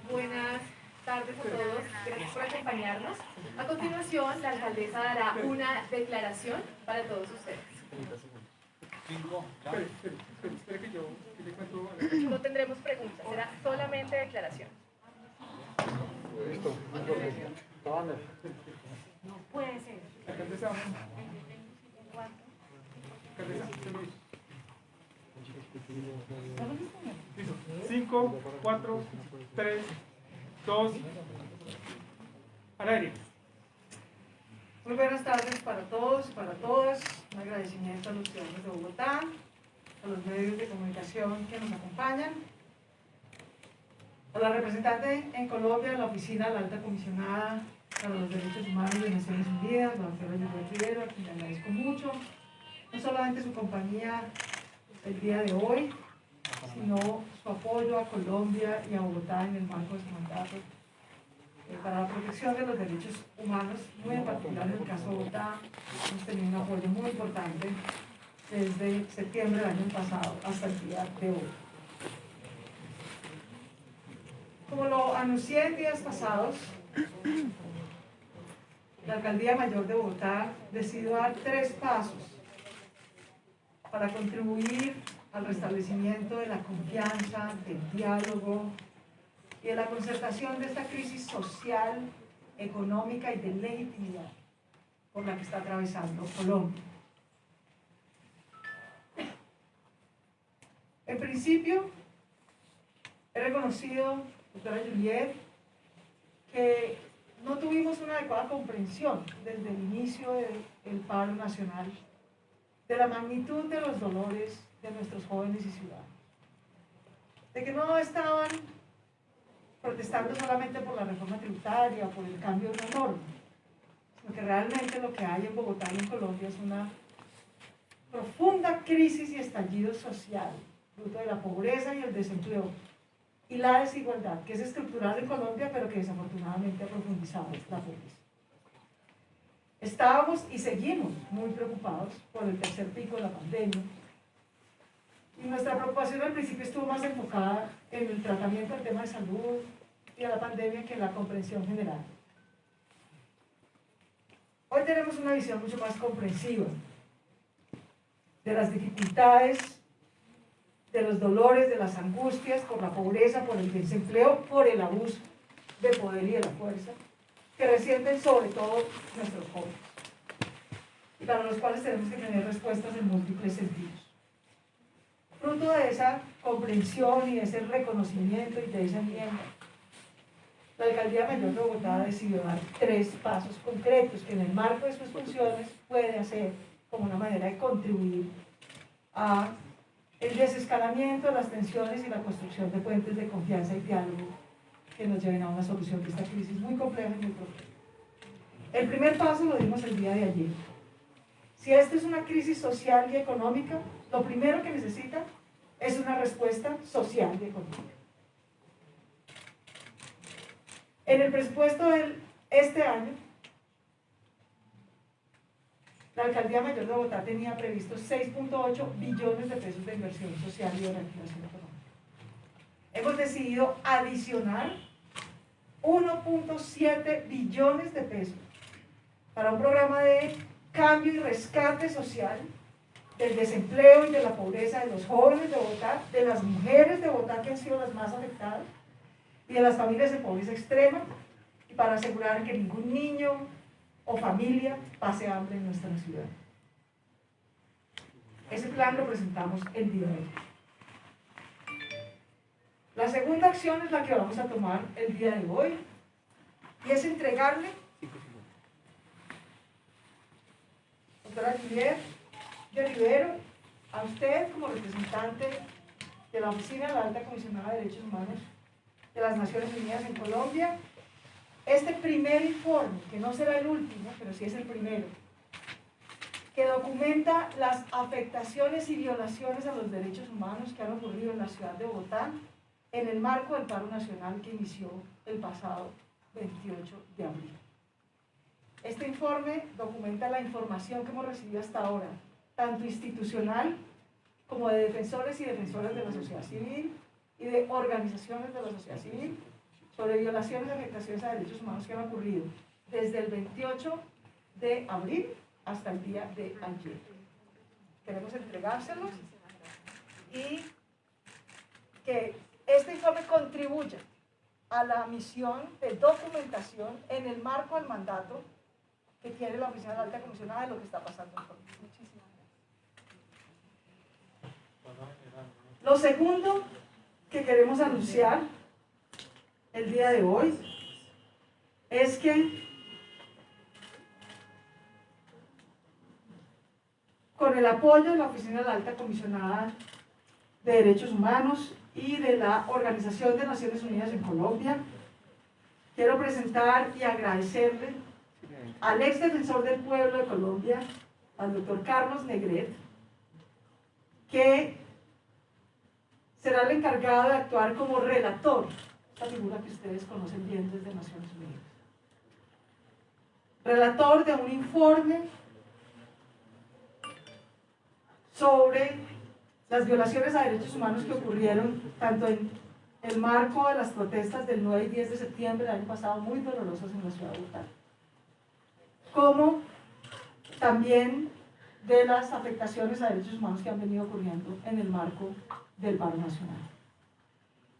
Buenas tardes a todos, gracias por acompañarnos. A continuación, la alcaldesa dará una declaración para todos ustedes. No tendremos preguntas, será solamente declaración. Listo. No puede ser. Alcaldesa. 5, 4, 3, 2, al aire. Muy buenas tardes para todos, para todas. Un agradecimiento a los ciudadanos de Bogotá, a los medios de comunicación que nos acompañan, a la representante en Colombia de la Oficina de la Alta Comisionada para los Derechos Humanos de Naciones Unidas, la doctora Juliet Rivero, a quien le agradezco mucho, no solamente su compañía el día de hoy, sino su apoyo a Colombia y a Bogotá en el marco de su mandato para la protección de los derechos humanos, muy en particular en el caso de Bogotá. Hemos tenido un apoyo muy importante desde septiembre del año pasado hasta el día de hoy. Como lo anuncié en días pasados, la Alcaldía Mayor de Bogotá decidió dar 3 pasos para contribuir al restablecimiento de la confianza, del diálogo y de la concertación de esta crisis social, económica y de legitimidad por la que está atravesando Colombia. En principio, he reconocido, doctora Juliet, que no tuvimos una adecuada comprensión desde el inicio del paro nacional de la magnitud de los dolores de nuestros jóvenes y ciudadanos, de que no estaban protestando solamente por la reforma tributaria o por el cambio de una norma, sino que realmente lo que hay en Bogotá y en Colombia es una profunda crisis y estallido social, fruto de la pobreza y el desempleo y la desigualdad, que es estructural en Colombia, pero que desafortunadamente ha profundizado la pobreza. Estábamos y seguimos muy preocupados por el tercer pico de la pandemia, y nuestra preocupación al principio estuvo más enfocada en el tratamiento del tema de salud y de la pandemia que en la comprensión general. Hoy tenemos una visión mucho más comprensiva de las dificultades, de los dolores, de las angustias por la pobreza, por el desempleo, por el abuso de poder y de la fuerza que resienten sobre todo nuestros jóvenes, y para los cuales tenemos que tener respuestas en múltiples sentidos. Fruto de esa comprensión y de ese reconocimiento y de esa enmienda, la Alcaldía Mayor de Bogotá decidió dar 3 pasos concretos que en el marco de sus funciones puede hacer como una manera de contribuir a el desescalamiento, las tensiones y la construcción de puentes de confianza y diálogo que nos lleven a una solución de esta crisis muy compleja y muy profunda. El primer paso lo dimos el día de ayer. Si esta es una crisis social y económica, lo primero que necesita es una respuesta social y económica. En el presupuesto de este año, la Alcaldía Mayor de Bogotá tenía previsto 6.8 billones de pesos de inversión social y de reactivación económica. Hemos decidido adicionar 1.7 billones de pesos para un programa de cambio y rescate social del desempleo y de la pobreza de los jóvenes de Bogotá, de las mujeres de Bogotá que han sido las más afectadas y de las familias de pobreza extrema, y para asegurar que ningún niño o familia pase hambre en nuestra ciudad. Ese plan lo presentamos el día de hoy. La segunda acción es la que vamos a tomar el día de hoy, y es entregarle, doctora Juliet Rivero, a usted como representante de la Oficina de la Alta Comisionada de Derechos Humanos de las Naciones Unidas en Colombia, este primer informe, que no será el último, pero sí es el primero, que documenta las afectaciones y violaciones a los derechos humanos que han ocurrido en la ciudad de Bogotá en el marco del paro nacional que inició el pasado 28 de abril. Este informe documenta la información que hemos recibido hasta ahora, tanto institucional como de defensores y defensoras de la sociedad civil y de organizaciones de la sociedad civil sobre violaciones y afectaciones a derechos humanos que han ocurrido desde el 28 de abril hasta el día de ayer. Queremos entregárselos y que este informe contribuya a la misión de documentación en el marco del mandato que tiene la Oficina de la Alta Comisionada de lo que está pasando en Colombia. Muchísimas gracias. Lo segundo que queremos anunciar el día de hoy es que con el apoyo de la Oficina de la Alta Comisionada de Derechos Humanos y de la Organización de Naciones Unidas en Colombia, quiero presentar y agradecerle al ex defensor del pueblo de Colombia, al doctor Carlos Negret, que será el encargado de actuar como relator, esta figura que ustedes conocen bien desde Naciones Unidas. Relator de un informe sobre las violaciones a derechos humanos que ocurrieron tanto en el marco de las protestas del 9 y 10 de septiembre del año pasado, muy dolorosas en la ciudad de Bogotá, como también de las afectaciones a derechos humanos que han venido ocurriendo en el marco del paro nacional.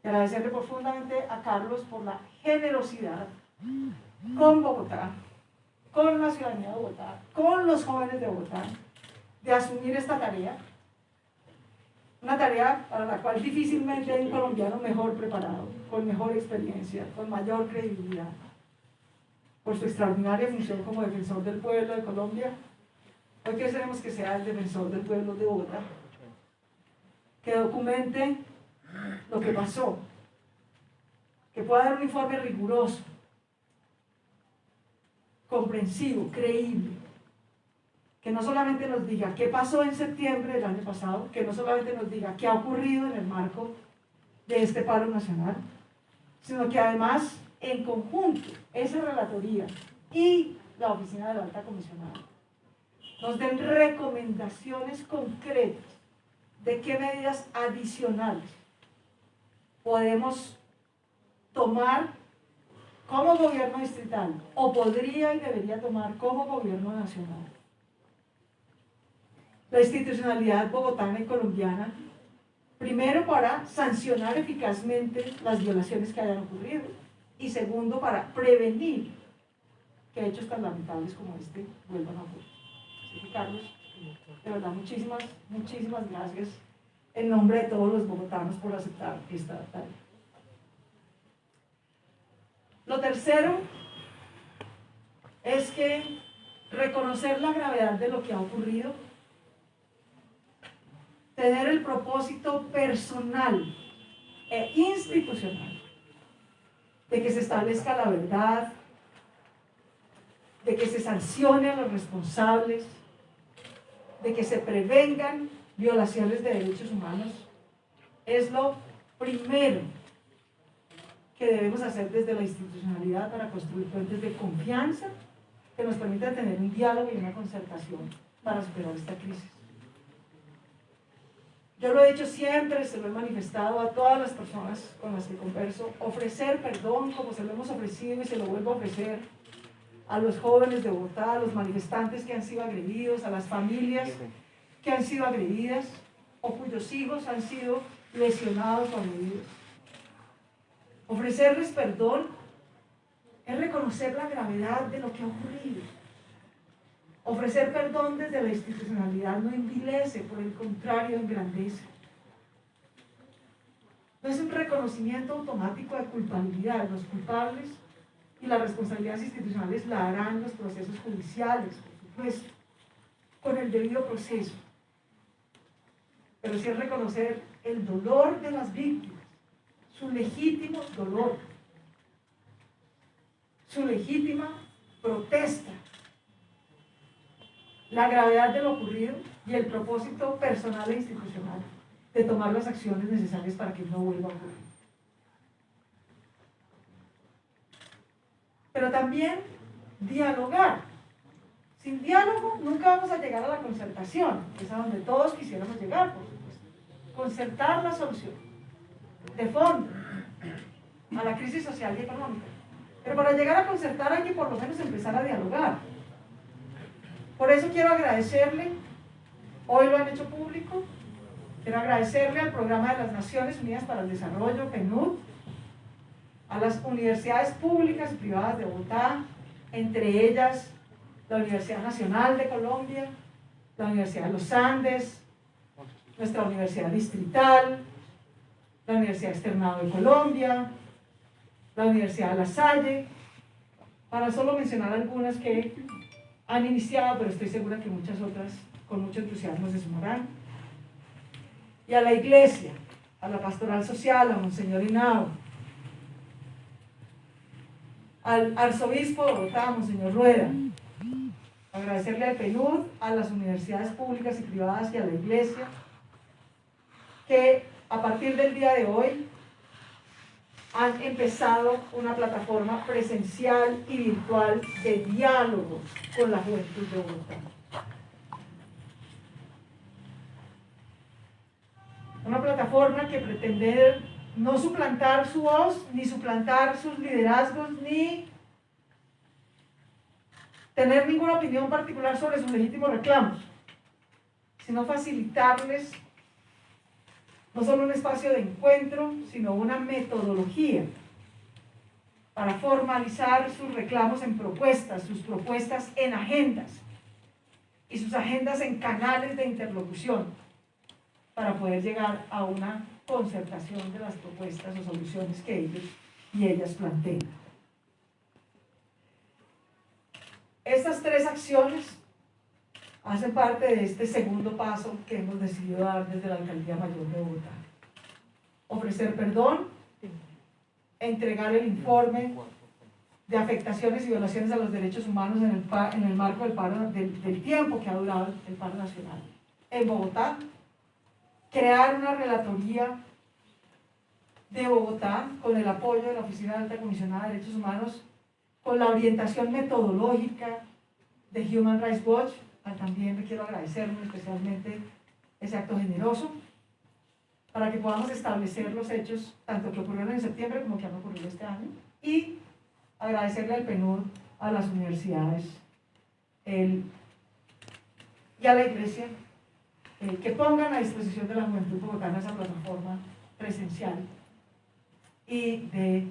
Y agradecerle profundamente a Carlos por la generosidad con Bogotá, con la ciudadanía de Bogotá, con los jóvenes de Bogotá, de asumir esta tarea, una tarea para la cual difícilmente hay un colombiano mejor preparado, con mejor experiencia, con mayor credibilidad, por su extraordinaria función como defensor del pueblo de Colombia. Hoy queremos que sea el defensor del pueblo de Bogotá, que documente lo que pasó, que pueda dar un informe riguroso, comprensivo, creíble, que no solamente nos diga qué pasó en septiembre del año pasado, que no solamente nos diga qué ha ocurrido en el marco de este paro nacional, sino que además, en conjunto, esa relatoría y la Oficina de la Alta Comisionada nos den recomendaciones concretas de qué medidas adicionales podemos tomar como gobierno distrital, o podría y debería tomar como gobierno nacional. La institucionalidad bogotana y colombiana, primero para sancionar eficazmente las violaciones que hayan ocurrido, y segundo para prevenir que hechos tan lamentables como este vuelvan a ocurrir. Así que, Carlos, de verdad, muchísimas gracias en nombre de todos los bogotanos por aceptar esta tarea. Lo tercero es que reconocer la gravedad de lo que ha ocurrido, tener el propósito personal e institucional de que se establezca la verdad, de que se sancione a los responsables, de que se prevengan violaciones de derechos humanos, es lo primero que debemos hacer desde la institucionalidad para construir puentes de confianza que nos permitan tener un diálogo y una concertación para superar esta crisis. Yo lo he dicho siempre, se lo he manifestado a todas las personas con las que converso, ofrecer perdón como se lo hemos ofrecido y se lo vuelvo a ofrecer a los jóvenes de Bogotá, a los manifestantes que han sido agredidos, a las familias que han sido agredidas o cuyos hijos han sido lesionados o agredidos. Ofrecerles perdón es reconocer la gravedad de lo que ha ocurrido. Ofrecer perdón desde la institucionalidad no envilece, por el contrario, engrandece. No es un reconocimiento automático de culpabilidad. Los culpables y las responsabilidades institucionales la harán los procesos judiciales, por supuesto, con el debido proceso. Pero sí es reconocer el dolor de las víctimas, su legítimo dolor, su legítima protesta, la gravedad de lo ocurrido y el propósito personal e institucional de tomar las acciones necesarias para que no vuelva a ocurrir. Pero también dialogar Sin diálogo nunca vamos a llegar a la concertación, que es a donde todos quisiéramos llegar, por supuesto. Concertar la solución de fondo a la crisis social y económica. Pero para llegar a concertar hay que por lo menos empezar a dialogar. Por eso quiero agradecerle, hoy lo han hecho público, quiero agradecerle al Programa de las Naciones Unidas para el Desarrollo, PNUD, a las universidades públicas y privadas de Bogotá, entre ellas la Universidad Nacional de Colombia, la Universidad de los Andes, nuestra Universidad Distrital, la Universidad Externado de Colombia, la Universidad de La Salle, para solo mencionar algunas que han iniciado, pero estoy segura que muchas otras con mucho entusiasmo se sumarán. Y a la Iglesia, a la Pastoral Social, a Monseñor Henao, al Arzobispo de Bogotá, Monseñor Rueda, agradecerle al PNUD, a las universidades públicas y privadas y a la Iglesia, que a partir del día de hoy han empezado una plataforma presencial y virtual de diálogo con la juventud de Bogotá. Una plataforma que pretende no suplantar su voz, ni suplantar sus liderazgos, ni tener ninguna opinión particular sobre sus legítimos reclamos, sino facilitarles no solo un espacio de encuentro, sino una metodología para formalizar sus reclamos en propuestas, sus propuestas en agendas y sus agendas en canales de interlocución para poder llegar a una concertación de las propuestas o soluciones que ellos y ellas plantean. Estas tres acciones hacen parte de este segundo paso que hemos decidido dar desde la Alcaldía Mayor de Bogotá. Ofrecer perdón, entregar el informe de afectaciones y violaciones a los derechos humanos en el marco del tiempo que ha durado el paro nacional en Bogotá, crear una relatoría de Bogotá con el apoyo de la Oficina de Alta Comisionada de Derechos Humanos, con la orientación metodológica de Human Rights Watch. También le quiero agradecer muy especialmente ese acto generoso, para que podamos establecer los hechos, tanto que ocurrieron en septiembre como que han ocurrido este año, y agradecerle al PNUD, a las universidades y a la Iglesia, que pongan a disposición de la juventud bogotana esa plataforma presencial y de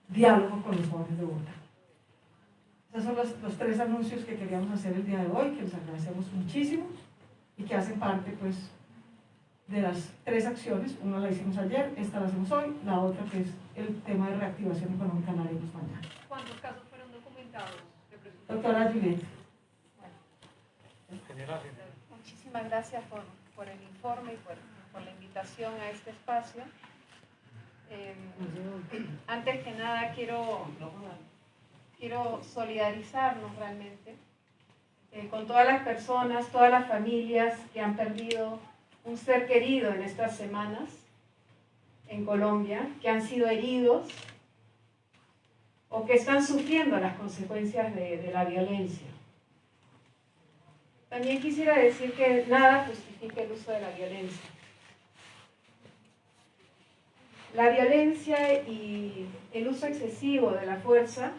diálogo con los jóvenes de Bogotá. Esos son los tres anuncios que queríamos hacer el día de hoy, que les agradecemos muchísimo y que hacen parte, pues, de las tres acciones. Una la hicimos ayer, esta la hacemos hoy, la otra que es el tema de reactivación económica la haremos mañana. ¿Cuántos casos fueron documentados? Doctora Juliet. Muchísimas gracias por el informe y por la invitación a este espacio. Antes que nada quiero solidarizarnos realmente con todas las personas, todas las familias que han perdido un ser querido en estas semanas en Colombia, que han sido heridos o que están sufriendo las consecuencias de la violencia. También quisiera decir que nada justifica el uso de la violencia. La violencia y el uso excesivo de la fuerza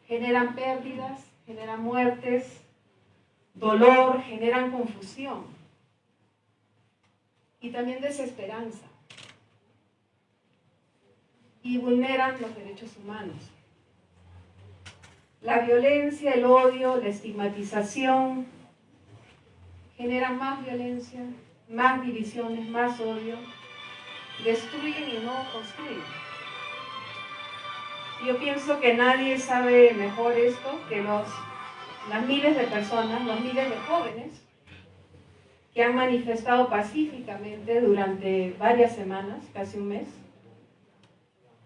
generan pérdidas, generan muertes, dolor, generan confusión y también desesperanza, y vulneran los derechos humanos. La violencia, el odio, la estigmatización generan más violencia, más divisiones, más odio, destruyen y no construyen. Yo pienso que nadie sabe mejor esto que las miles de personas, los miles de jóvenes que han manifestado pacíficamente durante varias semanas, casi un mes,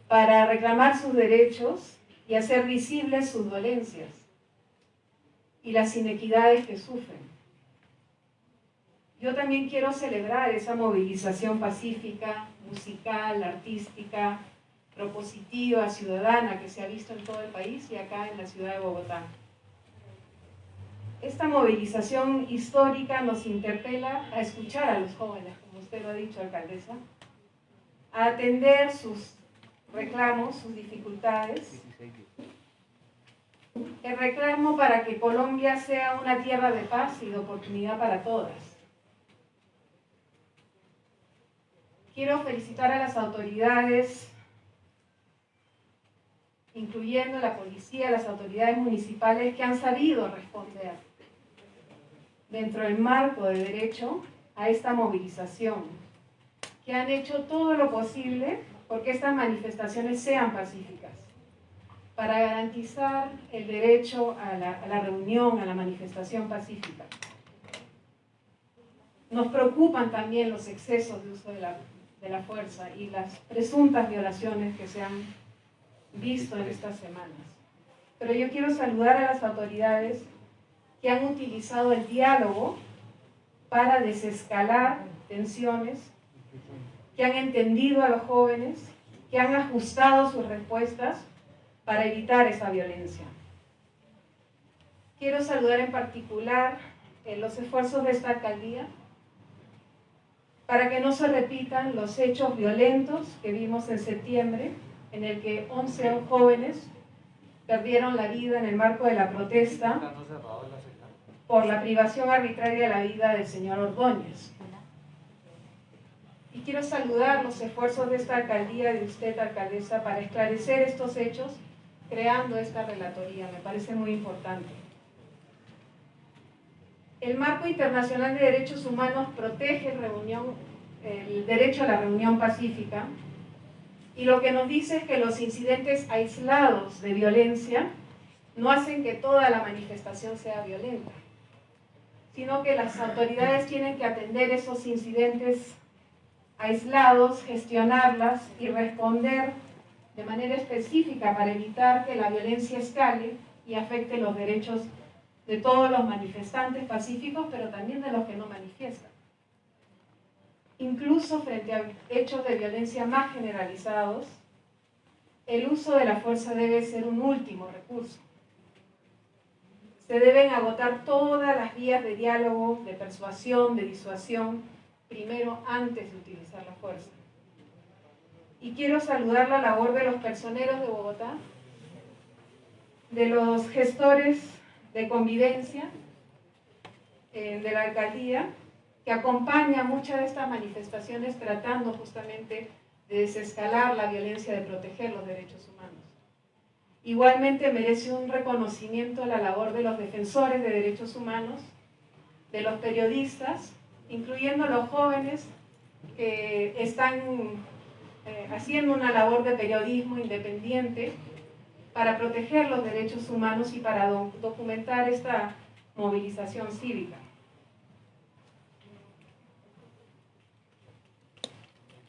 para reclamar sus derechos y hacer visibles sus dolencias y las inequidades que sufren. Yo también quiero celebrar esa movilización pacífica, musical, artística, propositiva, ciudadana que se ha visto en todo el país y acá en la ciudad de Bogotá. Esta movilización histórica nos interpela a escuchar a los jóvenes, como usted lo ha dicho, alcaldesa, a atender sus reclamos, sus dificultades. El reclamo para que Colombia sea una tierra de paz y de oportunidad para todas. Quiero felicitar a las autoridades, incluyendo la policía, las autoridades municipales que han sabido responder dentro del marco de derecho a esta movilización, que han hecho todo lo posible porque estas manifestaciones sean pacíficas, para garantizar el derecho a la reunión, a la manifestación pacífica. Nos preocupan también los excesos de uso de la fuerza y las presuntas violaciones que se han visto en estas semanas. Pero yo quiero saludar a las autoridades que han utilizado el diálogo para desescalar tensiones, que han entendido a los jóvenes, que han ajustado sus respuestas para evitar esa violencia. Quiero saludar en particular los esfuerzos de esta alcaldía para que no se repitan los hechos violentos que vimos en septiembre, en el que 11 jóvenes perdieron la vida en el marco de la protesta por la privación arbitraria de la vida del señor Ordóñez. Y quiero saludar los esfuerzos de esta alcaldía y de usted, alcaldesa, para esclarecer estos hechos, creando esta relatoría. Me parece muy importante. El marco internacional de derechos humanos protege el derecho a la reunión pacífica, y lo que nos dice es que los incidentes aislados de violencia no hacen que toda la manifestación sea violenta, sino que las autoridades tienen que atender esos incidentes aislados, gestionarlas y responder de manera específica para evitar que la violencia escale y afecte los derechos de todos los manifestantes pacíficos, pero también de los que no manifiestan. Incluso frente a hechos de violencia más generalizados, el uso de la fuerza debe ser un último recurso. Se deben agotar todas las vías de diálogo, de persuasión, de disuasión, primero antes de utilizar la fuerza. Y quiero saludar la labor de los personeros de Bogotá, de los gestores de convivencia de la alcaldía, que acompaña muchas de estas manifestaciones tratando justamente de desescalar la violencia, de proteger los derechos humanos. Igualmente merece un reconocimiento a la labor de los defensores de derechos humanos, de los periodistas, incluyendo los jóvenes que están haciendo una labor de periodismo independiente para proteger los derechos humanos y para documentar esta movilización cívica.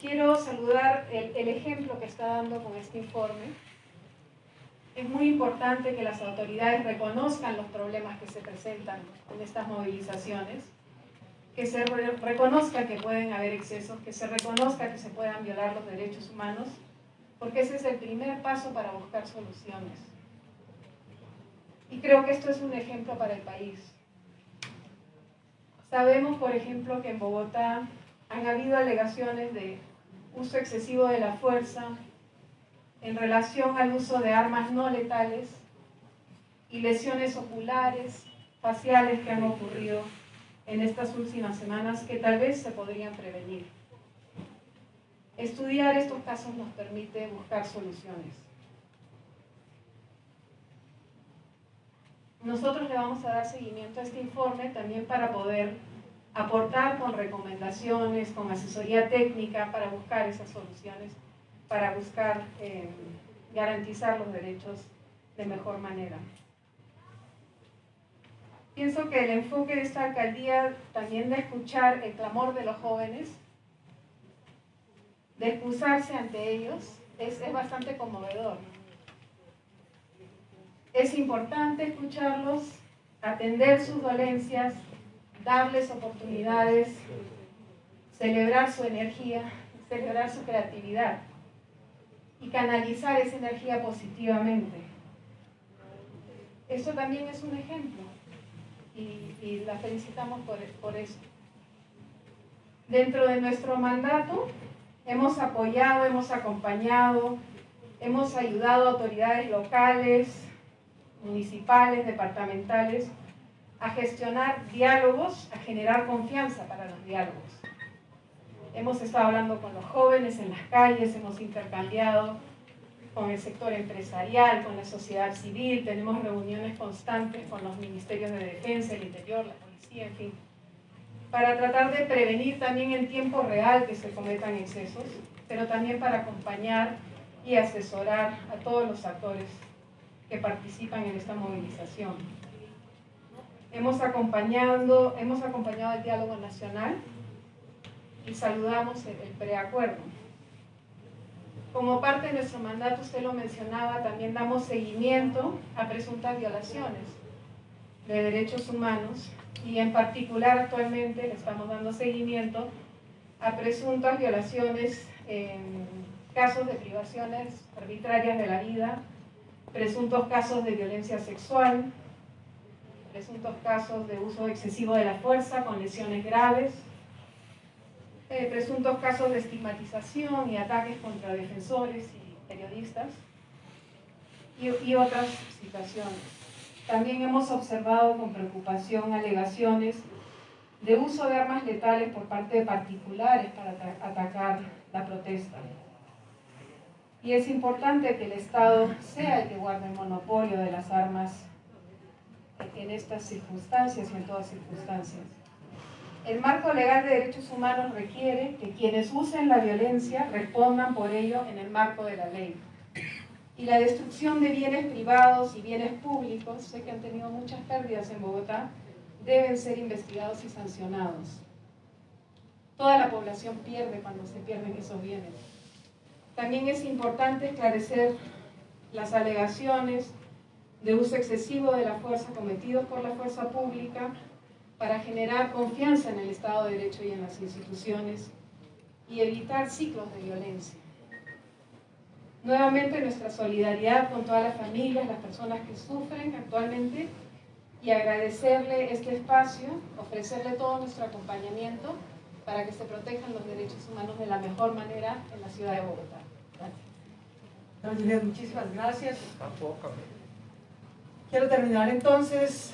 Quiero saludar el ejemplo que está dando con este informe. Es muy importante que las autoridades reconozcan los problemas que se presentan en estas movilizaciones, que se reconozca que pueden haber excesos, que se reconozca que se puedan violar los derechos humanos, porque ese es el primer paso para buscar soluciones. Y creo que esto es un ejemplo para el país. Sabemos, por ejemplo, que en Bogotá han habido alegaciones de uso excesivo de la fuerza en relación al uso de armas no letales y lesiones oculares, faciales que han ocurrido en estas últimas semanas que tal vez se podrían prevenir. Estudiar estos casos nos permite buscar soluciones. Nosotros le vamos a dar seguimiento a este informe también para poder aportar con recomendaciones, con asesoría técnica para buscar esas soluciones, para buscar garantizar los derechos de mejor manera. Pienso que el enfoque de esta alcaldía también de escuchar el clamor de los jóvenes, de excusarse ante ellos, es bastante conmovedor. Es importante escucharlos, atender sus dolencias, darles oportunidades, celebrar su energía, celebrar su creatividad. y canalizar esa energía positivamente. Eso también es un ejemplo y la felicitamos por eso. Dentro de nuestro mandato hemos apoyado, hemos acompañado, hemos ayudado a autoridades locales, municipales, departamentales, a gestionar diálogos, a generar confianza para los diálogos. Hemos estado hablando con los jóvenes en las calles, hemos intercambiado con el sector empresarial, con la sociedad civil, tenemos reuniones constantes con los ministerios de defensa, el interior, la policía, en fin, para tratar de prevenir también en tiempo real que se cometan excesos, pero también para acompañar y asesorar a todos los actores que participan en esta movilización. Hemos acompañado el diálogo nacional y saludamos el preacuerdo. Como parte de nuestro mandato, usted lo mencionaba, también damos seguimiento a presuntas violaciones de derechos humanos y en particular actualmente le estamos dando seguimiento a presuntas violaciones en casos de privaciones arbitrarias de la vida, presuntos casos de violencia sexual, presuntos casos de uso excesivo de la fuerza con lesiones graves, presuntos casos de estigmatización y ataques contra defensores y periodistas y otras situaciones. También hemos observado con preocupación alegaciones de uso de armas letales por parte de particulares para atacar la protesta. Y es importante que el Estado sea el que guarde el monopolio de las armas en estas circunstancias y en todas circunstancias. El marco legal de derechos humanos requiere que quienes usen la violencia respondan por ello en el marco de la ley. Y la destrucción de bienes privados y bienes públicos, sé que han tenido muchas pérdidas en Bogotá, deben ser investigados y sancionados. Toda la población pierde cuando se pierden esos bienes. También es importante esclarecer las alegaciones de uso excesivo de la fuerza cometidos por la fuerza pública para generar confianza en el Estado de Derecho y en las instituciones y evitar ciclos de violencia. Nuevamente nuestra solidaridad con todas las familias, las personas que sufren actualmente y agradecerle este espacio, ofrecerle todo nuestro acompañamiento para que se protejan los derechos humanos de la mejor manera en la ciudad de Bogotá. Gracias. Julián, muchísimas gracias. Quiero terminar entonces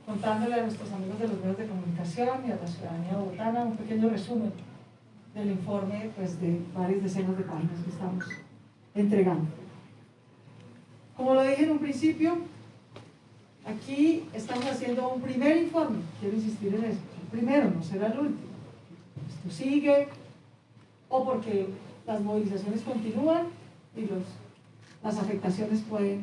contándole a nuestros amigos de los medios de comunicación y a la ciudadanía bogotana un pequeño resumen del informe pues, de varias decenas de páginas que estamos entregando. Como lo dije en un principio, aquí estamos haciendo un primer informe, quiero insistir en eso, el primero, no será el último. Esto sigue, o porque las movilizaciones continúan y las afectaciones puede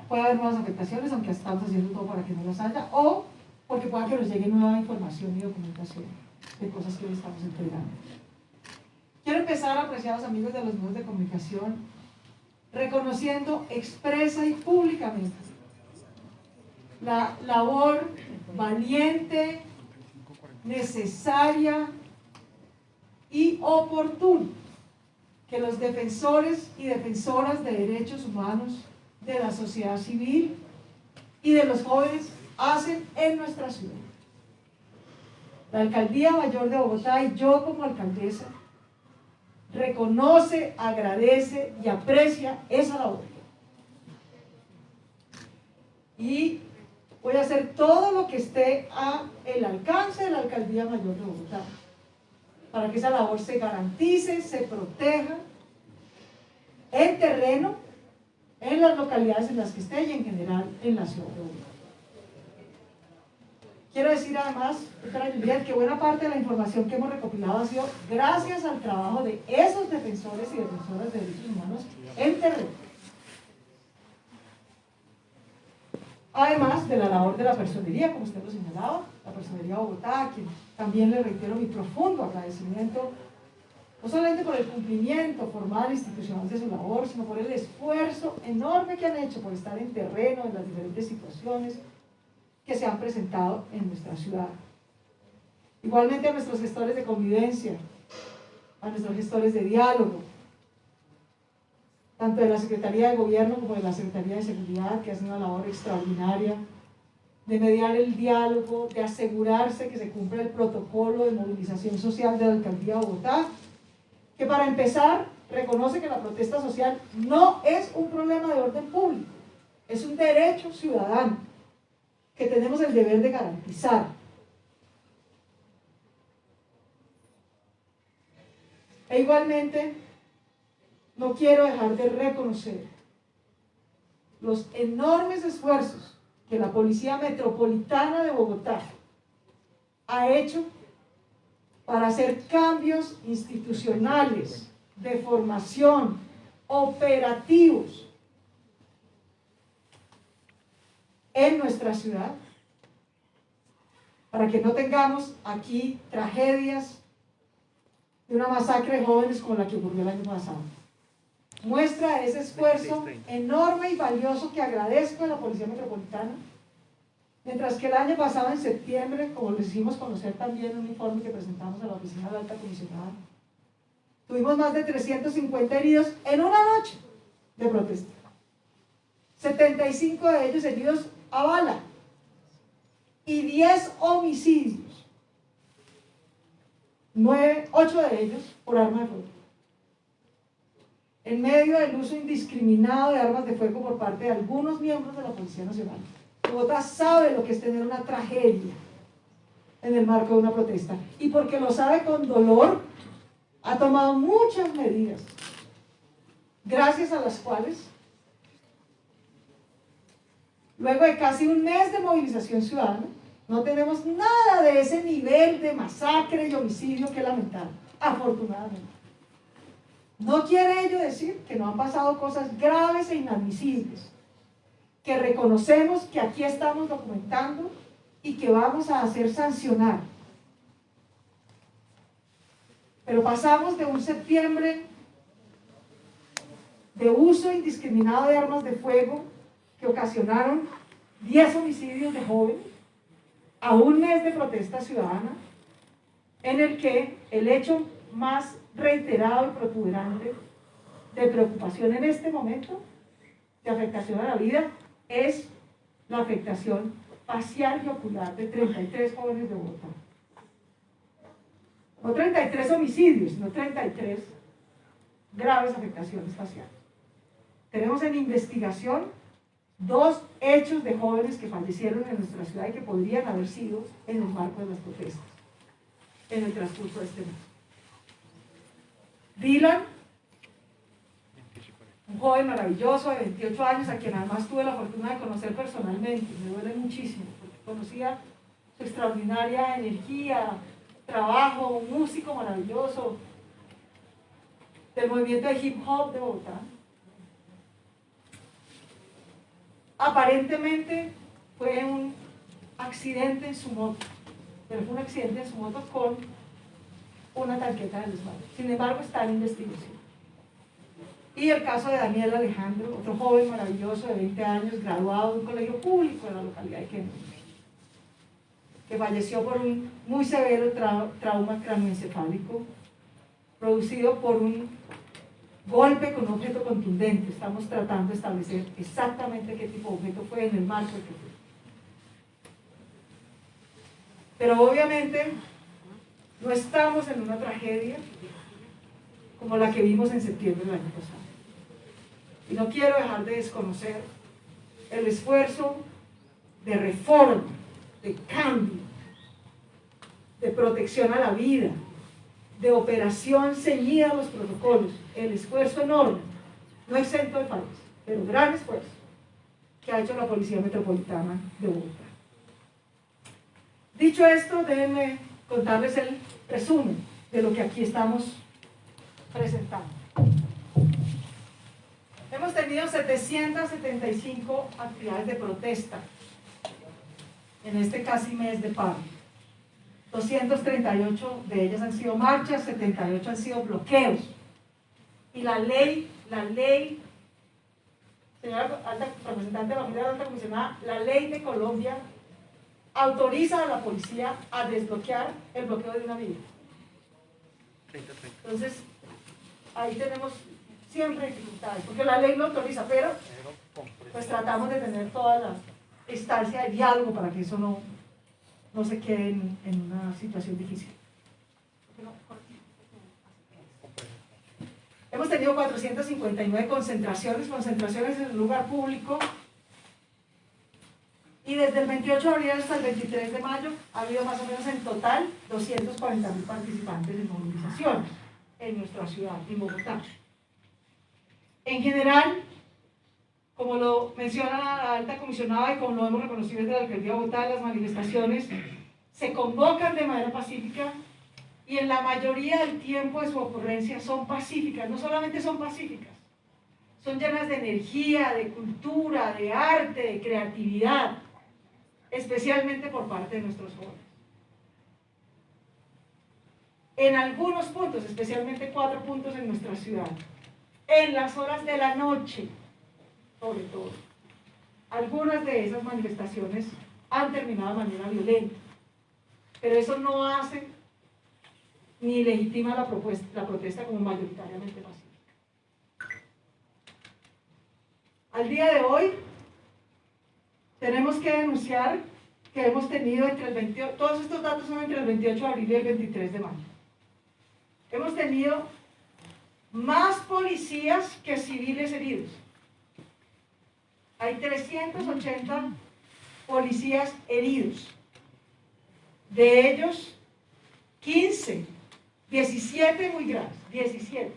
haber nuevas afectaciones, aunque estamos haciendo todo para que no las haya, o porque pueda que nos llegue nueva información y documentación de cosas que le estamos entregando. Quiero empezar, apreciados amigos de los medios de comunicación, reconociendo expresa y públicamente la labor valiente, necesaria y oportuna que los defensores y defensoras de derechos humanos de la sociedad civil y de los jóvenes hacen en nuestra ciudad. La Alcaldía Mayor de Bogotá y yo como alcaldesa reconoce, agradece y aprecia esa labor. Y voy a hacer todo lo que esté al alcance de la Alcaldía Mayor de Bogotá para que esa labor se garantice, se proteja en terreno, en las localidades en las que esté y en general en la ciudad de Bogotá. Quiero decir además, doctora Juliet, que buena parte de la información que hemos recopilado ha sido gracias al trabajo de esos defensores y defensoras de derechos humanos en terreno. Además de la labor de la personería, como usted lo señalaba, la personería de Bogotá, a quien también le reitero mi profundo agradecimiento, no solamente por el cumplimiento formal e institucional de su labor, sino por el esfuerzo enorme que han hecho por estar en terreno en las diferentes situaciones que se han presentado en nuestra ciudad. Igualmente a nuestros gestores de convivencia, a nuestros gestores de diálogo, tanto de la Secretaría de Gobierno como de la Secretaría de Seguridad, que hacen una labor extraordinaria, de mediar el diálogo, de asegurarse que se cumpla el protocolo de movilización social de la Alcaldía de Bogotá, que para empezar reconoce que la protesta social no es un problema de orden público, es un derecho ciudadano que tenemos el deber de garantizar. E igualmente, no quiero dejar de reconocer los enormes esfuerzos que la Policía Metropolitana de Bogotá ha hecho para hacer cambios institucionales, de formación, operativos en nuestra ciudad, para que no tengamos aquí tragedias de una masacre de jóvenes como la que ocurrió el año pasado. Muestra ese esfuerzo enorme y valioso que agradezco a la Policía Metropolitana, mientras que el año pasado, en septiembre, como les hicimos conocer también en un informe que presentamos a la Oficina de la Alta Comisionada, tuvimos más de 350 heridos en una noche de protesta. 75 de ellos heridos a bala y 10 homicidios, 8 de ellos por arma de fuego. En medio del uso indiscriminado de armas de fuego por parte de algunos miembros de la Policía Nacional, Bogotá sabe lo que es tener una tragedia en el marco de una protesta, y porque lo sabe con dolor, ha tomado muchas medidas, gracias a las cuales, luego de casi un mes de movilización ciudadana, no tenemos nada de ese nivel de masacre y homicidio que lamentar, afortunadamente. No quiere ello decir que no han pasado cosas graves e inadmisibles, que reconocemos que aquí estamos documentando y que vamos a hacer sancionar. Pero pasamos de un septiembre de uso indiscriminado de armas de fuego que ocasionaron 10 homicidios de jóvenes a un mes de protesta ciudadana en el que el hecho más reiterado y protuberante de preocupación en este momento de afectación a la vida es la afectación facial y ocular de 33 jóvenes de Bogotá. No 33 homicidios, sino 33 graves afectaciones faciales. Tenemos en investigación 2 hechos de jóvenes que fallecieron en nuestra ciudad y que podrían haber sido en el marco de las protestas en el transcurso de este mes. Dylan, un joven maravilloso de 28 años, a quien además tuve la fortuna de conocer personalmente, me duele muchísimo, porque conocía su extraordinaria energía, trabajo, un músico maravilloso del movimiento de hip hop de Bogotá. Aparentemente fue un accidente en su moto, pero fue un accidente en su moto con una tanqueta de desmadre. Sin embargo, está en investigación. Y el caso de Daniel Alejandro, otro joven maravilloso de 20 años, graduado de un colegio público de la localidad de Kennedy, que falleció por un muy severo trauma cráneoencefálico producido por un golpe con un objeto contundente. Estamos tratando de establecer exactamente qué tipo de objeto fue en el marco de que fue. Pero obviamente no estamos en una tragedia como la que vimos en septiembre del año pasado. Y no quiero dejar de desconocer el esfuerzo de reforma, de cambio, de protección a la vida, de operación ceñida a los protocolos, el esfuerzo enorme, no exento de fallas, pero gran esfuerzo que ha hecho la Policía Metropolitana de Bogotá. Dicho esto, déjenme contarles el resumen de lo que aquí estamos presentando. Hemos tenido 775 actividades de protesta en este casi mes de paro. 238 de ellas han sido marchas, 78 han sido bloqueos. Y la ley, señora alta representante de la Oficina de la Alta Comisionada, la ley de Colombia autoriza a la policía a desbloquear el bloqueo de una vía. Entonces, ahí tenemos siempre hay dificultades, porque la ley lo autoriza, pero pues tratamos de tener toda la instancia de diálogo para que eso no se quede en una situación difícil. Hemos tenido 459 concentraciones en el lugar público, y desde el 28 de abril hasta el 23 de mayo ha habido más o menos en total 240.000 participantes en movilizaciones en nuestra ciudad, en Bogotá. En general, como lo menciona la alta comisionada y como lo hemos reconocido desde la Alcaldía de Bogotá, las manifestaciones se convocan de manera pacífica y en la mayoría del tiempo de su ocurrencia son pacíficas. No solamente son pacíficas, son llenas de energía, de cultura, de arte, de creatividad, especialmente por parte de nuestros jóvenes. En algunos puntos, especialmente 4 puntos en nuestra ciudad, en las horas de la noche, sobre todo, algunas de esas manifestaciones han terminado de manera violenta, pero eso no hace ni legitima la protesta como mayoritariamente pacífica. Al día de hoy, tenemos que denunciar que hemos tenido todos estos datos son entre el 28 de abril y el 23 de mayo. Hemos tenido más policías que civiles heridos. Hay 380 policías heridos. De ellos, 17 muy graves, 17,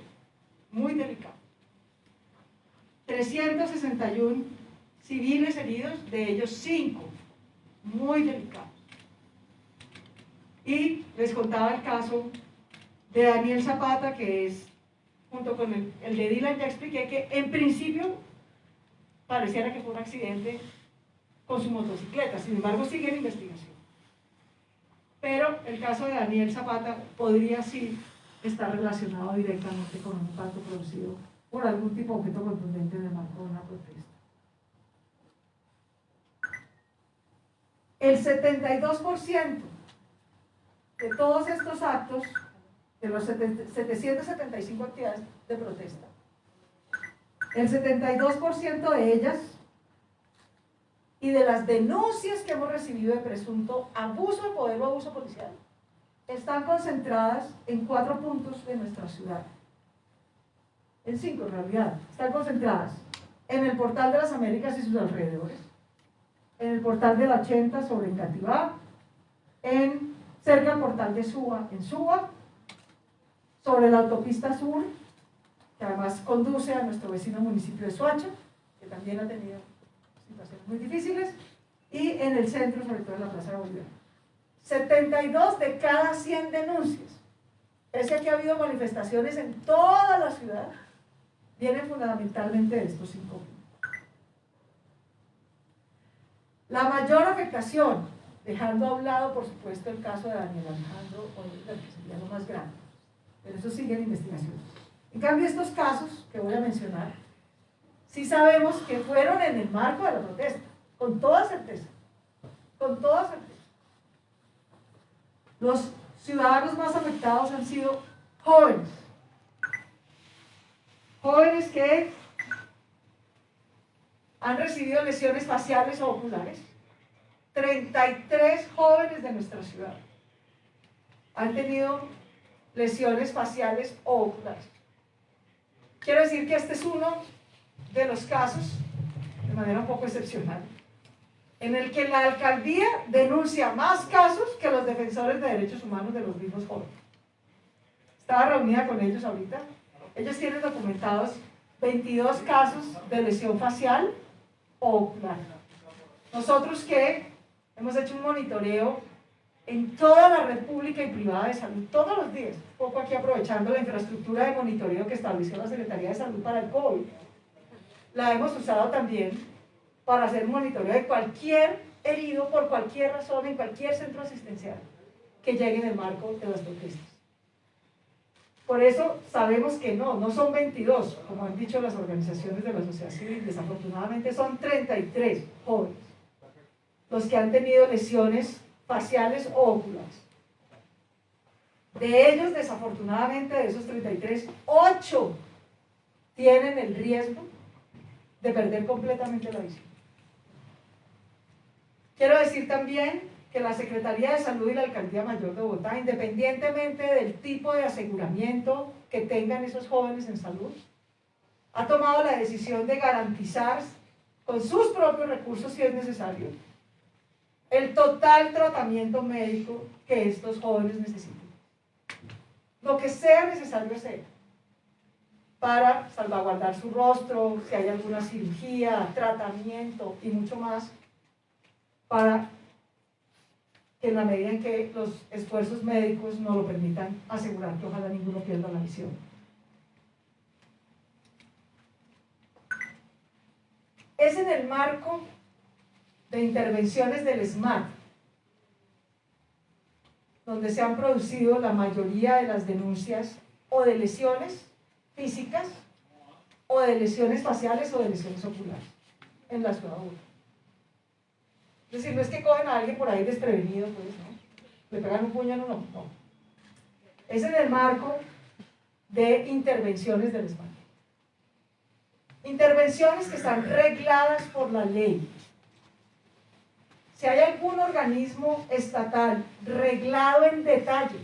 muy delicados. 361 civiles heridos, de ellos 5, muy delicados. Y les contaba el caso de Daniel Zapata, que es, junto con el de Dylan, ya expliqué que en principio pareciera que fue un accidente con su motocicleta, sin embargo sigue en investigación. Pero el caso de Daniel Zapata podría sí estar relacionado directamente con un impacto producido por algún tipo de objeto contundente en el marco de una protesta. El 72% de todos estos actos, de los 775 actividades de protesta, el 72% de ellas y de las denuncias que hemos recibido de presunto abuso de poder o abuso policial están concentradas en 4 puntos de nuestra ciudad. En 5 en realidad. Están concentradas en el Portal de las Américas y sus alrededores, en el Portal de la 80 sobre Engativá, cerca del Portal de Suba, en Suba, sobre la autopista sur, que además conduce a nuestro vecino municipio de Soacha, que también ha tenido situaciones muy difíciles, y en el centro, sobre todo en la Plaza de Bolívar. 72 de cada 100 denuncias, pese a que ha habido manifestaciones en toda la ciudad, vienen fundamentalmente de estos 5 puntos. La mayor afectación, dejando a un lado, por supuesto, el caso de Daniel Alejandro Oliver, que sería lo más grande, pero eso sigue en investigación. En cambio, estos casos que voy a mencionar, sí sabemos que fueron en el marco de la protesta, con toda certeza, con toda certeza. Los ciudadanos más afectados han sido jóvenes, jóvenes que han recibido lesiones faciales o oculares. 33 jóvenes de nuestra ciudad han tenido lesiones faciales o oculares. Quiero decir que este es uno de los casos, de manera un poco excepcional, en el que la alcaldía denuncia más casos que los defensores de derechos humanos de los mismos jóvenes. Estaba reunida con ellos ahorita. Ellos tienen documentados 22 casos de lesión facial o ocular. Nosotros que hemos hecho un monitoreo en toda la red pública y privada de salud, todos los días, un poco aquí aprovechando la infraestructura de monitoreo que estableció la Secretaría de Salud para el COVID, la hemos usado también para hacer un monitoreo de cualquier herido por cualquier razón en cualquier centro asistencial que llegue en el marco de las protestas. Por eso sabemos que no son 22, como han dicho las organizaciones de la sociedad civil, desafortunadamente son 33 jóvenes los que han tenido lesiones faciales o oculares. De ellos, desafortunadamente, de esos 33, 8 tienen el riesgo de perder completamente la visión. Quiero decir también que la Secretaría de Salud y la Alcaldía Mayor de Bogotá, independientemente del tipo de aseguramiento que tengan esos jóvenes en salud, ha tomado la decisión de garantizar con sus propios recursos, si es necesario, el total tratamiento médico que estos jóvenes necesiten. Lo que sea necesario hacer para salvaguardar su rostro, si hay alguna cirugía, tratamiento y mucho más, para que en la medida en que los esfuerzos médicos no lo permitan, asegurar que ojalá ninguno pierda la visión. Es en el marco de intervenciones del SMAT donde se han producido la mayoría de las denuncias o de lesiones físicas o de lesiones faciales o de lesiones oculares en la ciudad de Bogotá. Es decir, no es que cogen a alguien por ahí desprevenido, pues, ¿no? Le pegan un puño, no. Es en el marco de intervenciones del SMAT. Intervenciones que están regladas por la ley. Si hay algún organismo estatal reglado en detalle,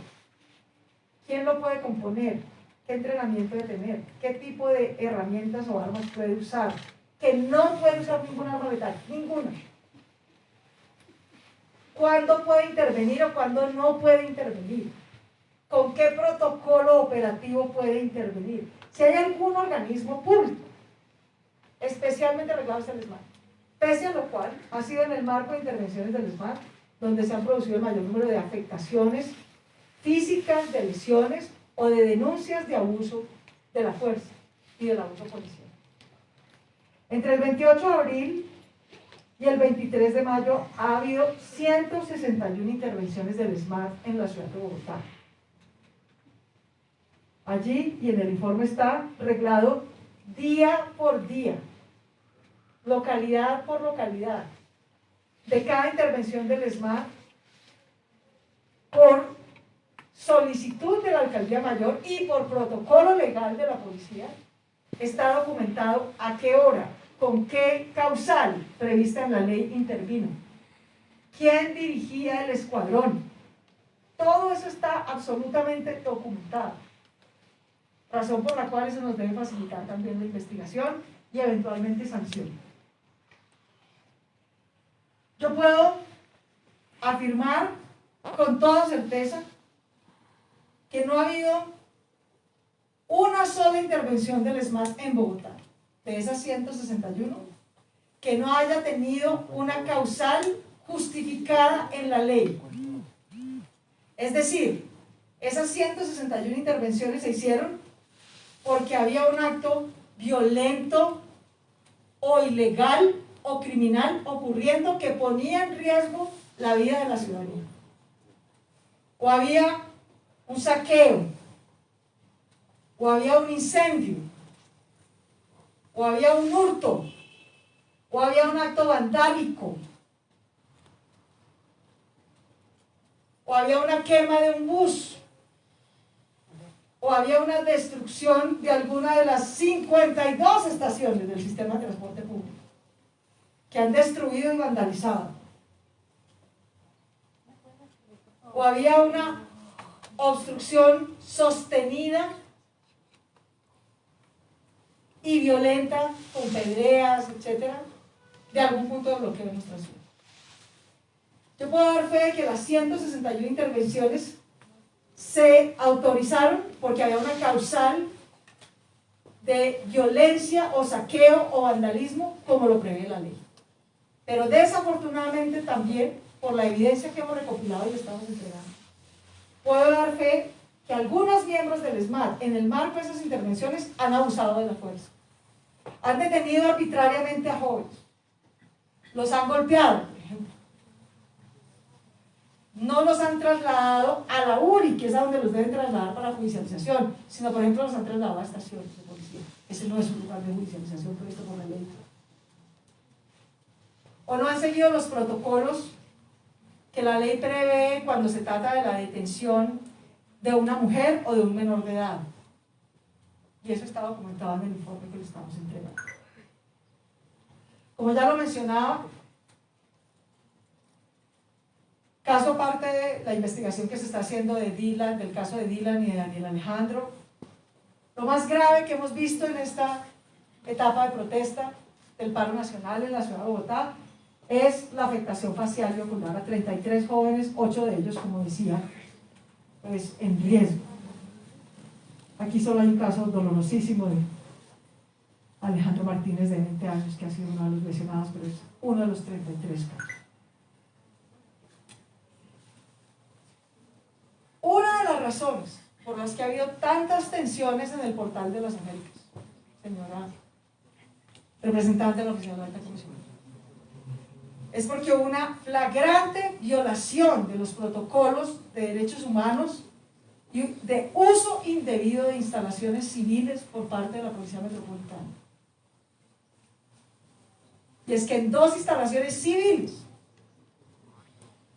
¿quién lo puede componer? ¿Qué entrenamiento debe tener? ¿Qué tipo de herramientas o armas puede usar? Que no puede usar ninguna arma letal, ninguna. ¿Cuándo puede intervenir o cuándo no puede intervenir? ¿Con qué protocolo operativo puede intervenir? Si hay algún organismo público, especialmente reglado es el SMAT, pese a lo cual ha sido en el marco de intervenciones del SMAT donde se han producido el mayor número de afectaciones físicas, de lesiones o de denuncias de abuso de la fuerza y del abuso policial. Entre el 28 de abril y el 23 de mayo ha habido 161 intervenciones del SMAT en la ciudad de Bogotá. Allí, y en el informe está reglado día por día, localidad por localidad, de cada intervención del SMAT, por solicitud de la Alcaldía Mayor y por protocolo legal de la policía, está documentado a qué hora, con qué causal prevista en la ley intervino, quién dirigía el escuadrón. Todo eso está absolutamente documentado, razón por la cual eso nos debe facilitar también la investigación y eventualmente sanción. Yo puedo afirmar con toda certeza que no ha habido una sola intervención del SMAT en Bogotá, de esas 161, que no haya tenido una causal justificada en la ley. Es decir, esas 161 intervenciones se hicieron porque había un acto violento o ilegal o criminal ocurriendo que ponía en riesgo la vida de la ciudadanía. O había un saqueo, o había un incendio, o había un hurto, o había un acto vandálico, o había una quema de un bus, o había una destrucción de alguna de las 52 estaciones del sistema de transporte público que han destruido y vandalizado, o había una obstrucción sostenida y violenta con pedreas, etcétera, de algún punto de bloqueo de nuestra ciudad. Yo puedo dar fe de que las 161 intervenciones se autorizaron porque había una causal de violencia o saqueo o vandalismo como lo prevé la ley. Pero desafortunadamente también, por la evidencia que hemos recopilado y estamos entregando, puedo dar fe que algunos miembros del SMAT, en el marco de esas intervenciones, han abusado de la fuerza. Han detenido arbitrariamente a jóvenes. Los han golpeado, por ejemplo. No los han trasladado a la URI, que es a donde los deben trasladar para judicialización, sino, por ejemplo, los han trasladado a estaciones de policía. Ese no es un lugar de judicialización previsto por la ley. O no han seguido los protocolos que la ley prevé cuando se trata de la detención de una mujer o de un menor de edad. Y eso está documentado en el informe que le estamos entregando. Como ya lo mencionaba, caso aparte de la investigación que se está haciendo de Dylan, del caso de Dylan y de Daniel Alejandro, lo más grave que hemos visto en esta etapa de protesta del paro nacional en la ciudad de Bogotá es la afectación facial y ocular a 33 jóvenes, 8 de ellos, como decía, pues en riesgo. Aquí solo hay un caso dolorosísimo de Alejandro Martínez, de 20 años, que ha sido uno de los lesionados, pero es uno de los 33 casos. Una de las razones por las que ha habido tantas tensiones en el Portal de las Américas, señora representante de la Oficina de la Alta Comisión, es porque hubo una flagrante violación de los protocolos de derechos humanos y de uso indebido de instalaciones civiles por parte de la Policía Metropolitana. Y es que en 2 instalaciones civiles,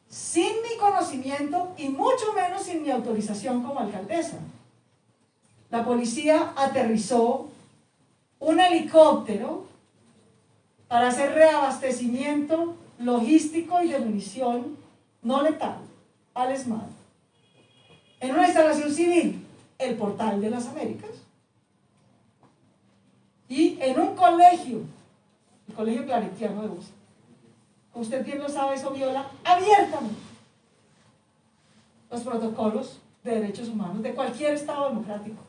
sin mi conocimiento y mucho menos sin mi autorización como alcaldesa, la policía aterrizó un helicóptero para hacer reabastecimiento logístico y de munición no letal al ESMAD en una instalación civil, el Portal de las Américas, y en un colegio, el Colegio Claretiano de Bogotá. Como usted bien lo sabe, eso viola abiertamente los protocolos de derechos humanos de cualquier Estado democrático.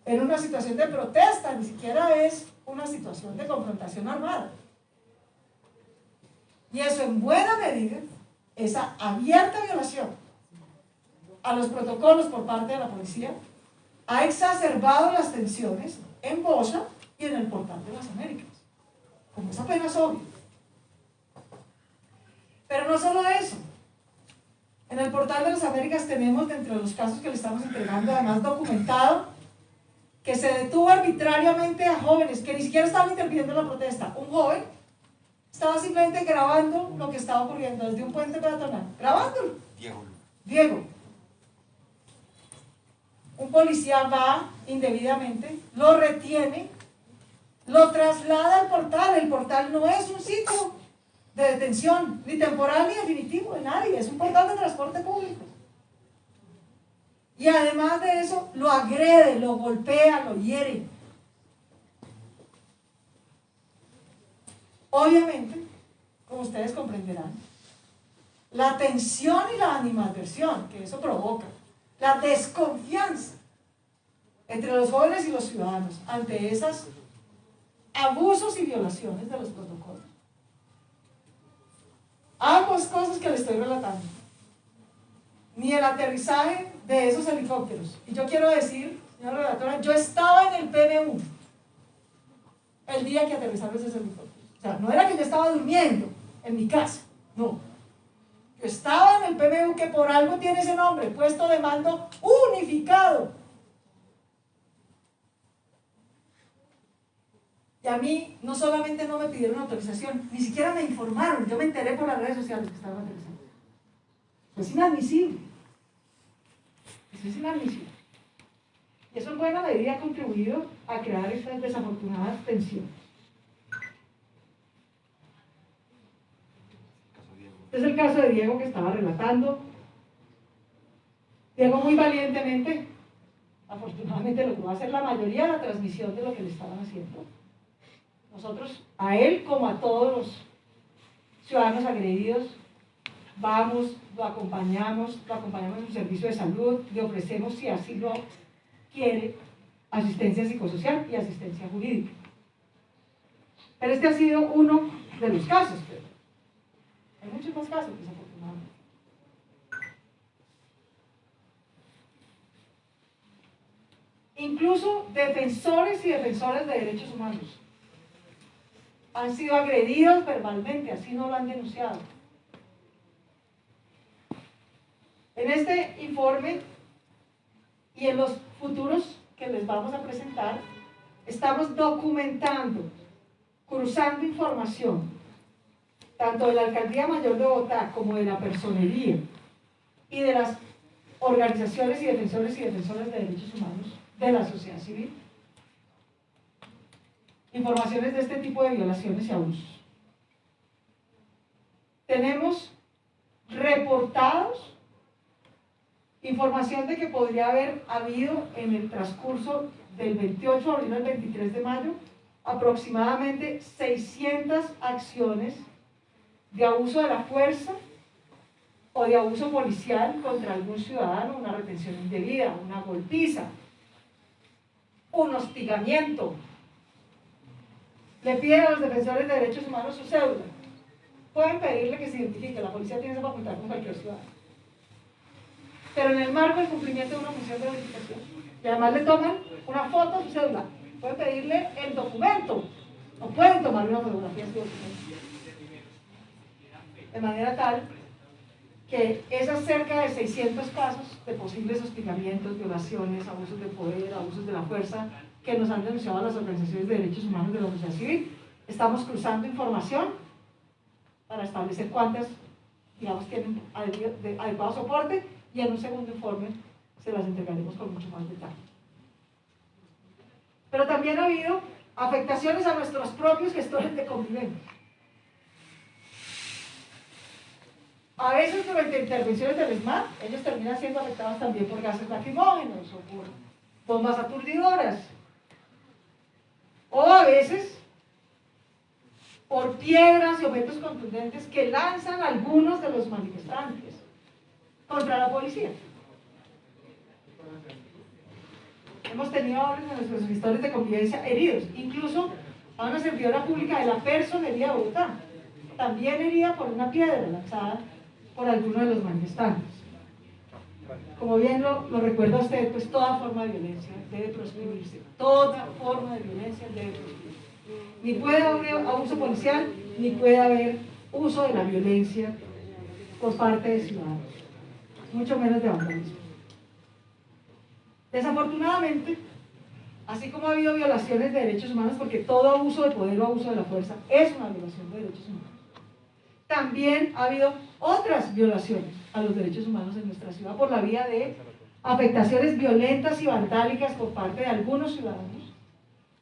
En una situación de protesta, ni siquiera es una situación de confrontación armada. Y eso en buena medida, esa abierta violación a los protocolos por parte de la policía, ha exacerbado las tensiones en Bosa y en el Portal de las Américas, como es apenas obvio. Pero no solo eso. En el Portal de las Américas tenemos, dentro de los casos que le estamos entregando, además documentado, que se detuvo arbitrariamente a jóvenes que ni siquiera estaban interviniendo en la protesta. Un joven estaba simplemente grabando lo que estaba ocurriendo desde un puente peatonal. Grabándolo. Diego. Un policía va indebidamente, lo retiene, lo traslada al portal. El portal no es un sitio de detención, ni temporal ni definitivo de nadie, es un portal de transporte público. Y además de eso, lo agrede, lo golpea, lo hiere. Obviamente, como ustedes comprenderán, la tensión y la animadversión que eso provoca, la desconfianza entre los jóvenes y los ciudadanos ante esos abusos y violaciones de los protocolos. Ambas cosas que le estoy relatando. Ni el aterrizaje de esos helicópteros. Y yo quiero decir, señora relatora, yo estaba en el PMU el día que aterrizaron esos helicópteros. O sea, no era que yo estaba durmiendo en mi casa, no. Yo estaba en el PMU, que por algo tiene ese nombre, puesto de mando unificado. Y a mí no solamente no me pidieron autorización, ni siquiera me informaron. Yo me enteré por las redes sociales que estaban aterrizando. Es inadmisible. Eso es inadmisible. Y eso en buena medida ha contribuido a crear estas desafortunadas tensiones. Este es el caso de Diego que estaba relatando. Diego muy valientemente, afortunadamente, lo que va a hacer la mayoría de la transmisión de lo que le estaban haciendo. Nosotros, a él como a todos los ciudadanos agredidos, vamos, lo acompañamos en su servicio de salud, le ofrecemos, si así lo quiere, asistencia psicosocial y asistencia jurídica. Pero este ha sido uno de los casos, pero hay muchos más casos, desafortunadamente. Incluso defensores y defensoras de derechos humanos han sido agredidos verbalmente, así no lo han denunciado. En este informe y en los futuros que les vamos a presentar, estamos documentando, cruzando información, tanto de la Alcaldía Mayor de Bogotá como de la Personería y de las organizaciones y defensores y defensoras de derechos humanos de la sociedad civil, informaciones de este tipo de violaciones y abusos. Tenemos reportados información de que podría haber habido en el transcurso del 28 de abril al 23 de mayo aproximadamente 600 acciones de abuso de la fuerza o de abuso policial contra algún ciudadano, una retención indebida, una golpiza, un hostigamiento. Le piden a los defensores de derechos humanos su cédula. Pueden pedirle que se identifique, la policía tiene esa facultad con cualquier ciudadano. Pero en el marco del cumplimiento de una función de verificación. Y además le toman una foto de su cédula. Pueden pedirle el documento, o pueden tomar una fotografía de su documento. De manera tal que esas cerca de 600 casos de posibles hostigamientos, violaciones, abusos de poder, abusos de la fuerza, que nos han denunciado a las organizaciones de derechos humanos de la sociedad civil, estamos cruzando información para establecer cuántas, digamos, tienen adecuado soporte, y en un segundo informe se las entregaremos con mucho más detalle. Pero también ha habido afectaciones a nuestros propios gestores de convivencia. A veces durante intervenciones del ESMAD, ellos terminan siendo afectados también por gases lacrimógenos o por bombas aturdidoras. O a veces por piedras y objetos contundentes que lanzan algunos de los manifestantes contra la policía. Hemos tenido a nuestros gestores de convivencia heridos, incluso a una servidora pública de la Personería de Bogotá, también herida por una piedra lanzada por alguno de los manifestantes. Como bien lo recuerda usted, pues toda forma de violencia debe proscribirse, toda forma de violencia debe proscribirse. Ni puede haber abuso policial, ni puede haber uso de la violencia por parte de ciudadanos, mucho menos de vandalismo. Desafortunadamente, así como ha habido violaciones de derechos humanos, porque todo abuso de poder o abuso de la fuerza es una violación de derechos humanos, también ha habido otras violaciones a los derechos humanos en nuestra ciudad por la vía de afectaciones violentas y vandálicas por parte de algunos ciudadanos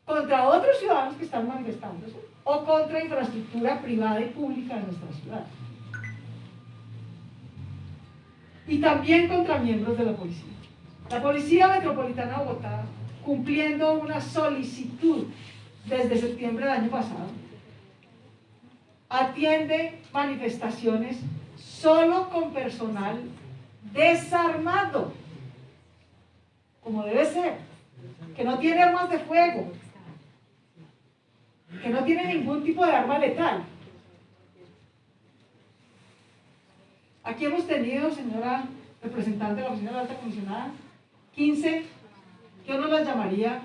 contra otros ciudadanos que están manifestándose o contra infraestructura privada y pública de nuestra ciudad. Y también contra miembros de la policía. La Policía Metropolitana de Bogotá, cumpliendo una solicitud desde septiembre del año pasado, atiende manifestaciones solo con personal desarmado, como debe ser, que no tiene armas de fuego, que no tiene ningún tipo de arma letal. Aquí hemos tenido, señora representante de la Oficina de la Alta Comisionada, 15, yo no las llamaría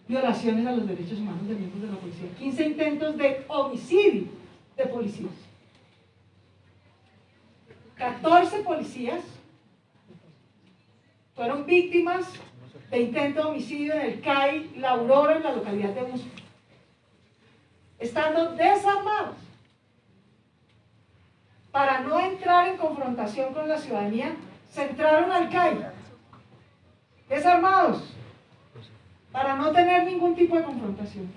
violaciones a los derechos humanos de miembros de la policía, 15 intentos de homicidio de policías. 14 policías fueron víctimas de intento de homicidio en el CAI La Aurora, en la localidad de Busco, estando desarmados para no entrar en confrontación con la ciudadanía. Se entraron al CAI desarmados para no tener ningún tipo de confrontación,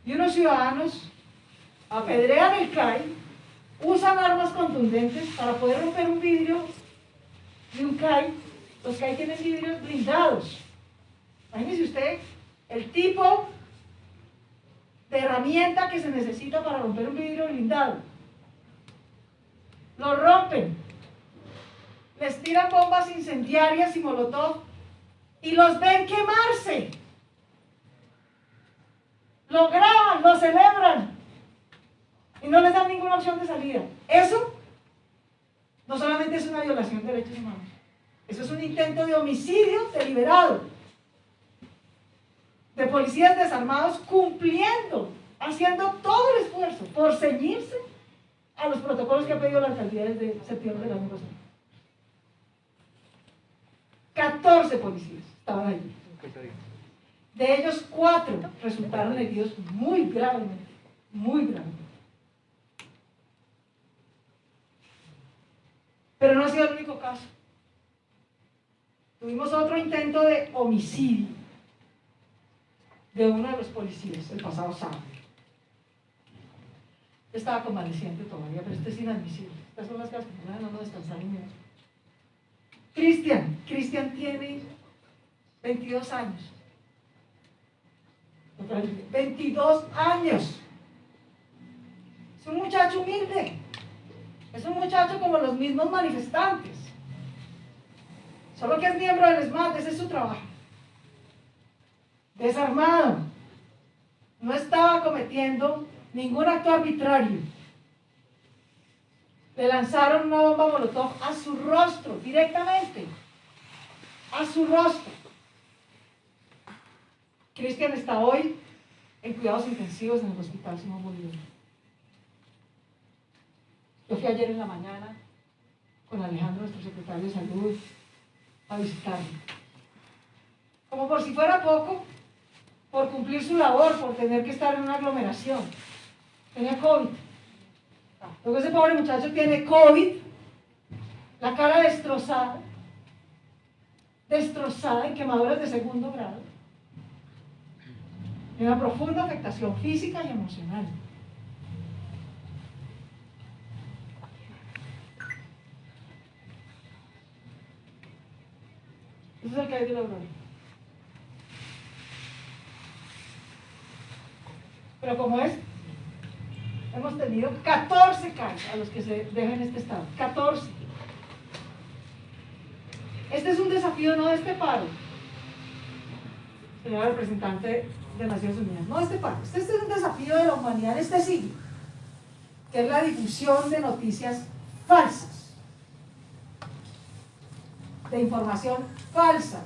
y unos ciudadanos apedrean el CAI, usan armas contundentes para poder romper un vidrio de un CAI. Los CAI tienen vidrios blindados. Imagínese usted el tipo de herramienta que se necesita para romper un vidrio blindado. Lo rompen, les tiran bombas incendiarias y molotov y los ven quemarse. Lo graban, lo celebran y no les dan ninguna opción de salida. Eso no solamente es una violación de derechos humanos, eso es un intento de homicidio deliberado de policías desarmados, cumpliendo, haciendo todo el esfuerzo por ceñirse a los protocolos que ha pedido la alcaldía desde septiembre del año pasado. 14 policías estaban allí. De ellos 4 resultaron heridos muy gravemente, muy gravemente. Pero no ha sido el único caso. Tuvimos otro intento de homicidio de uno de los policías el pasado sábado. Estaba convaleciente todavía, pero esto es inadmisible. Estas son las cosas que no nos descansar ni menos. Cristian tiene 22 años. 22 años. Es un muchacho humilde. Es un muchacho como los mismos manifestantes. Solo que es miembro del ESMAD, ese es su trabajo. Desarmado. No estaba cometiendo ningún acto arbitrario. Le lanzaron una bomba molotov a su rostro, directamente. A su rostro. Cristian está hoy en cuidados intensivos en el Hospital Simón Bolívar. Yo fui ayer en la mañana con Alejandro, nuestro secretario de Salud, a visitarlo. Como por si fuera poco, por cumplir su labor, por tener que estar en una aglomeración. Tenía COVID. Luego ese pobre muchacho tiene COVID, la cara destrozada, en quemaduras de segundo grado, y una profunda afectación física y emocional. Ese es el que hay de la Aurora. Pero como es, hemos tenido 14 casos a los que se deja en este estado. 14. Este es un desafío no de este paro, señor representante de Naciones Unidas, no de este paro. Este es un desafío de la humanidad en este siglo, que es la difusión de noticias falsas, de información falsa,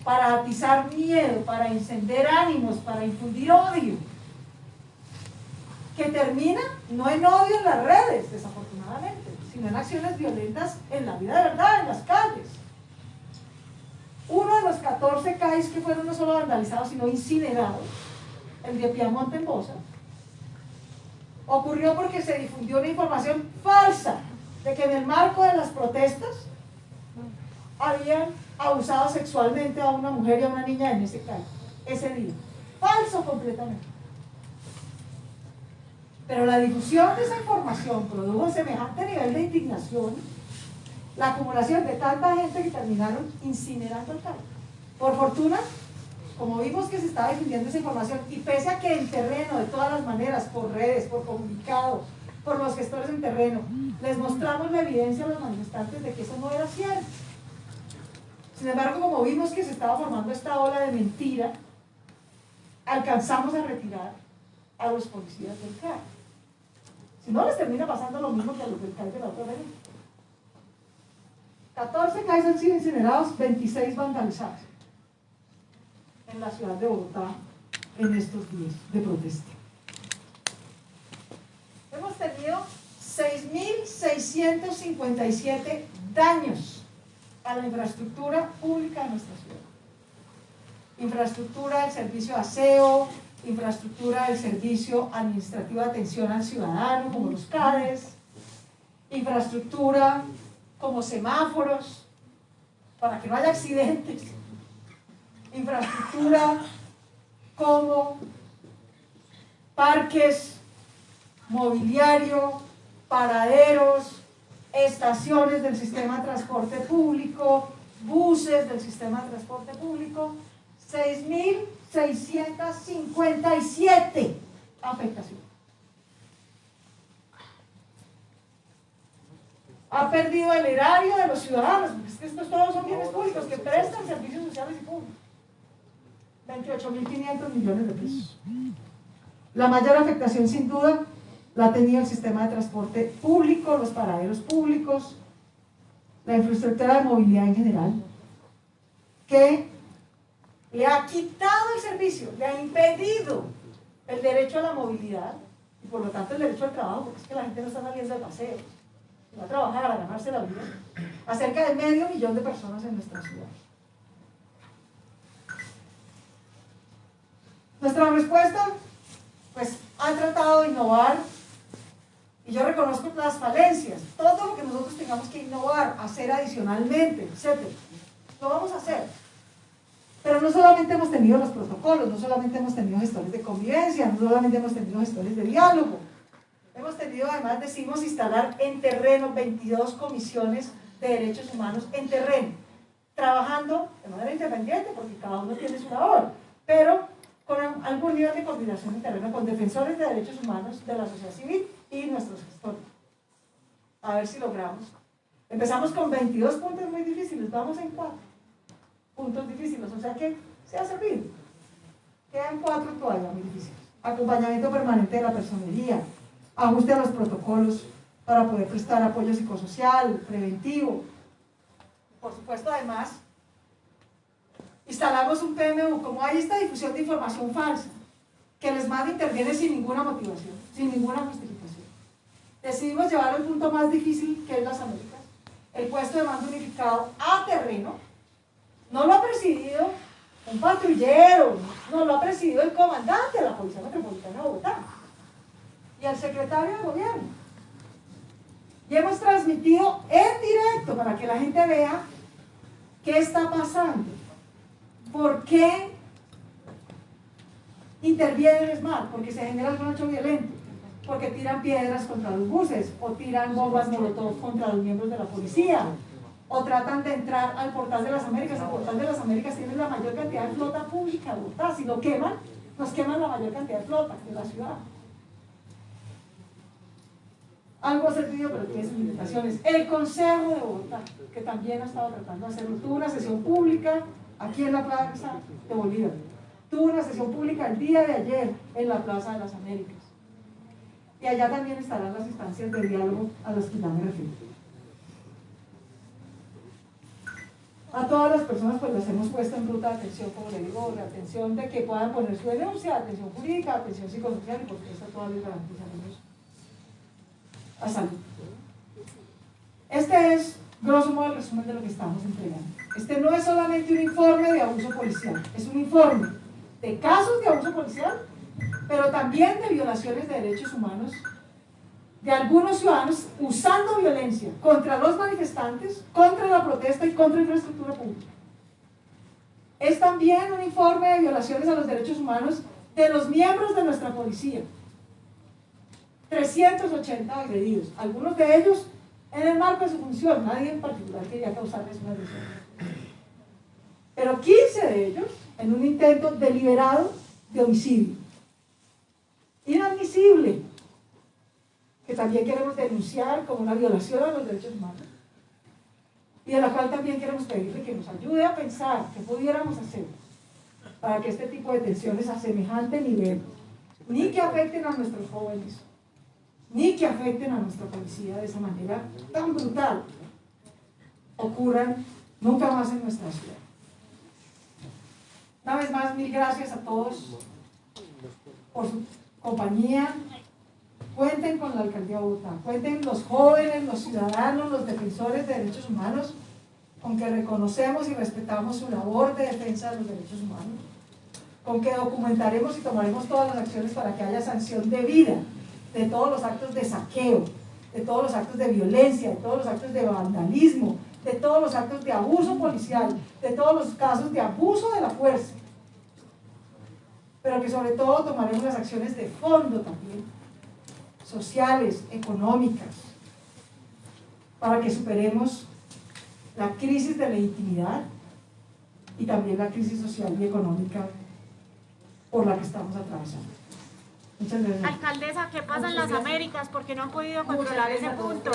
para atizar miedo, para encender ánimos, para infundir odio, que termina no en odio en las redes, desafortunadamente, sino en acciones violentas en la vida de verdad, en las calles. Uno de los 14 CAIs que fueron no solo vandalizados, sino incinerados, el de Piamonte en Bosa, ocurrió porque se difundió una información falsa de que en el marco de las protestas habían abusado sexualmente a una mujer y a una niña en ese CAI, ese día. Falso completamente. Pero la difusión de esa información produjo semejante nivel de indignación, la acumulación de tanta gente que terminaron incinerando el CAI. Por fortuna, como vimos que se estaba difundiendo esa información, y pese a que en terreno, de todas las maneras, por redes, por comunicados, por los gestores en terreno, les mostramos la evidencia a los manifestantes de que eso no era cierto. Sin embargo, como vimos que se estaba formando esta ola de mentira, alcanzamos a retirar a los policías del CAI. Si no, les termina pasando lo mismo que a los del CAI de la otra vez. 14 CAIs han sido incinerados, 26 vandalizados en la ciudad de Bogotá en estos días de protesta. Hemos tenido 6.657 daños a la infraestructura pública de nuestra ciudad. Infraestructura del servicio de aseo, infraestructura del servicio administrativo de atención al ciudadano, como los CADES, infraestructura como semáforos, para que no haya accidentes, infraestructura como parques, mobiliario, paraderos, estaciones del sistema de transporte público, buses del sistema de transporte público, 6.657 afectaciones. Ha perdido el erario de los ciudadanos, porque es que estos todos son bienes públicos que prestan servicios sociales y públicos. 28.500 millones de pesos. La mayor afectación, sin duda, la ha tenido el sistema de transporte público, los paraderos públicos, la infraestructura de movilidad en general, que le ha quitado el servicio, le ha impedido el derecho a la movilidad y por lo tanto el derecho al trabajo, porque es que la gente no está saliendo de paseos, va a trabajar, a ganarse la vida, a cerca de 500.000 de personas en nuestra ciudad. Nuestra respuesta, pues, ha tratado de innovar, y yo reconozco las falencias, todo lo que nosotros tengamos que innovar, hacer adicionalmente, etc. Lo vamos a hacer. Pero no solamente hemos tenido los protocolos, no solamente hemos tenido gestores de convivencia, no solamente hemos tenido gestores de diálogo. Hemos tenido, además, decimos, instalar en terreno 22 comisiones de derechos humanos en terreno, trabajando de manera independiente, porque cada uno tiene su labor, pero con algún nivel de coordinación en terreno con defensores de derechos humanos de la sociedad civil y nuestros gestores. A ver si logramos. Empezamos con 22 puntos muy difíciles, vamos en 4 puntos difíciles, o sea que se ha servido. Quedan 4 todavía muy difíciles. Acompañamiento permanente de la personería, ajuste a los protocolos para poder prestar apoyo psicosocial, preventivo. Por supuesto, además, instalamos un PMU. Como hay esta difusión de información falsa, que les manda interviene sin ninguna motivación, sin ninguna justificación. Decidimos llevar al punto más difícil, que es las Américas, el puesto de mando unificado a terreno. No lo ha presidido un patrullero, no lo ha presidido el comandante de la Policía Metropolitana de Bogotá y el secretario de gobierno. Y hemos transmitido en directo para que la gente vea qué está pasando, por qué intervienen es mal, porque se genera algún hecho violento, porque tiran piedras contra los buses o tiran bombas molotov contra los miembros de la policía, o tratan de entrar al Portal de las Américas. El Portal de las Américas tiene la mayor cantidad de flota pública de Bogotá. Si lo queman, nos queman la mayor cantidad de flota de la ciudad. Algo ha servido, pero tiene sus limitaciones. El Consejo de Bogotá, que también ha estado tratando de hacerlo, tuvo una sesión pública aquí en la Plaza de Bolívar. Tuvo una sesión pública el día de ayer en la Plaza de las Américas. Y allá también estarán las instancias de diálogo a las que ya me refiero. A todas las personas pues las hemos puesto en ruta de atención, como le digo, de atención de que puedan poner su denuncia, atención jurídica, atención psicosocial, y por supuesto todas les garantizaremos a salud. Este es, grosso modo, el resumen de lo que estamos entregando. Este no es solamente un informe de abuso policial, es un informe de casos de abuso policial, pero también de violaciones de derechos humanos de algunos ciudadanos usando violencia contra los manifestantes, contra la protesta y contra la infraestructura pública. Es también un informe de violaciones a los derechos humanos de los miembros de nuestra policía. 380 agredidos, algunos de ellos en el marco de su función, nadie en particular quería causarles una agresión. Pero 15 de ellos en un intento deliberado de homicidio. Inadmisible, que también queremos denunciar como una violación a los derechos humanos, y de la cual también queremos pedirle que nos ayude a pensar qué pudiéramos hacer para que este tipo de tensiones a semejante nivel, ni que afecten a nuestros jóvenes, ni que afecten a nuestra policía de esa manera tan brutal, ocurran nunca más en nuestra ciudad. Una vez más, mil gracias a todos por su compañía. Cuenten con la Alcaldía de Bogotá, cuenten los jóvenes, los ciudadanos, los defensores de derechos humanos, con que reconocemos y respetamos su labor de defensa de los derechos humanos, con que documentaremos y tomaremos todas las acciones para que haya sanción debida de todos los actos de saqueo, de todos los actos de violencia, de todos los actos de vandalismo, de todos los actos de abuso policial, de todos los casos de abuso de la fuerza, pero que sobre todo tomaremos las acciones de fondo también, sociales, económicas, para que superemos la crisis de legitimidad y también la crisis social y económica por la que estamos atravesando. Muchas gracias. Alcaldesa, ¿qué pasa en las Américas? Porque no han podido controlar ese punto.